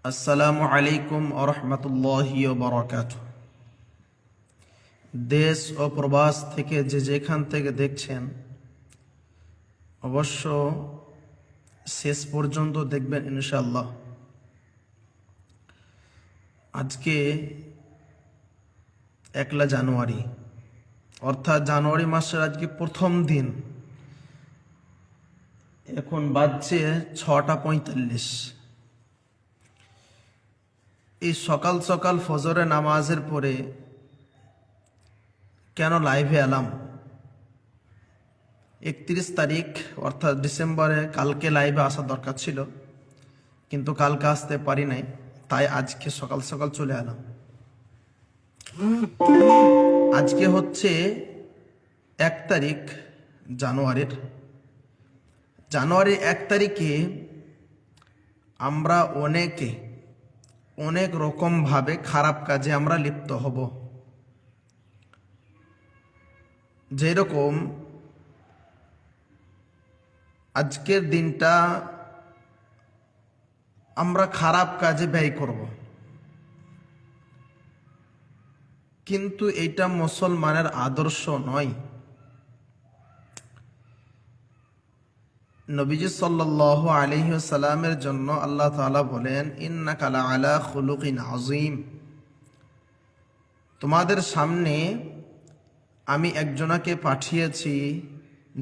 আসসালামু আলাইকুম আরহামতুল্লাহি বারাকাতুহু। দেশ ও প্রবাস থেকে যেখান থেকে দেখছেন অবশ্য শেষ পর্যন্ত দেখবেন ইনশাআল্লাহ। আজকে 1 জানুয়ারি, অর্থাৎ জানুয়ারি মাসের আজকে প্রথম দিন। এখন বাজছে 6টা 45। এই সকাল সকাল ফজরে নামাজের পরে কেন লাইভে এলাম? 31 তারিখ অর্থাৎ ডিসেম্বরে কালকে লাইভে আসা দরকার ছিল, কিন্তু কালকে আসতে পারি নাই, তাই আজকে সকাল সকাল চলে এলাম। আজকে হচ্ছে 1 তারিখ জানুয়ারির 1 তারিখে আমরা অনেক রকমভাবে খারাপ কাজে আমরা লিপ্ত হব। যেরকম আজকের দিনটা আমরা খারাপ কাজে ব্যয় করব, কিন্তু এটা মুসলমানের আদর্শ নয়। নবীজি সাল্লাল্লাহু আলাইহি ওয়াসাল্লামের জন্য আল্লাহ তাআলা বলেন, ইন্নাকা লাআলা খুলুকিন আযীম। তোমাদের সামনে আমি একজনকে পাঠিয়েছি,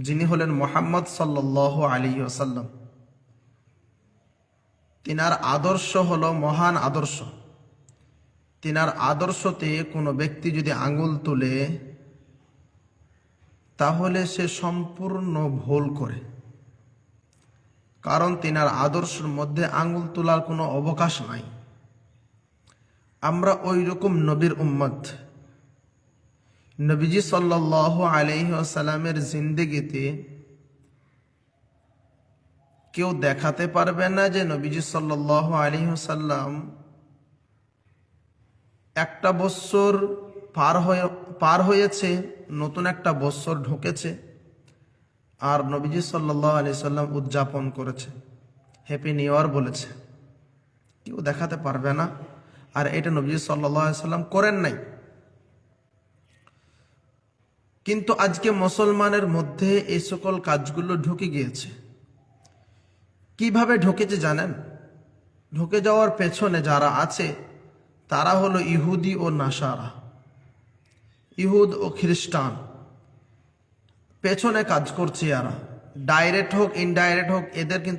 যিনি হলেন মুহাম্মদ সাল্লাল্লাহু আলাইহি ওয়াসাল্লাম। তিনার আদর্শ হলো মহান আদর্শ। তিনার আদর্শতে কোনো ব্যক্তি যদি আঙ্গুল তুলে, তাহলে সে সম্পূর্ণ ভুল করে, কারণ তিনার আদর্শের মধ্যে আঙ্গুল তোলার কোনো অবকাশ নাই। আমরা ওই রকম নবীর উম্মত। নবীজি সাল্লাল্লাহু আলাইহি ওয়াসাল্লামের জিন্দেগিতে কেউ দেখাতে পারবে না যে নবীজি সাল্লাল্লাহু আলাইহি ওয়াসাল্লাম একটা বছর পার হয়েছে, নতুন একটা বছর ঢুকেছে, আর নবীজি সাল্লাল্লাহু আলাইহি সাল্লাম উদযাপন করেছে, হ্যাপি নিউ ইয়ার বলেছে। কেউ দেখাতে পারবে না, আর এটা নবীজি সাল্লাল্লাহু আলাইহি সাল্লাম করেন নাই। কিন্তু আজকে মুসলমানের মধ্যে এই সকল কাজগুলো ঢুকে গিয়েছে। কিভাবে ঢুকেছে জানেন? ঢুকে যাওয়ার পেছনে যারা আছে তারা হলো ইহুদি ও নাসারা, ইহুদ ও খ্রিস্টান। পেছনে কাজ করছে এরা, ডাইরেক্ট হোক ইনডাইরেক্ট হোক, এদের কিন্তু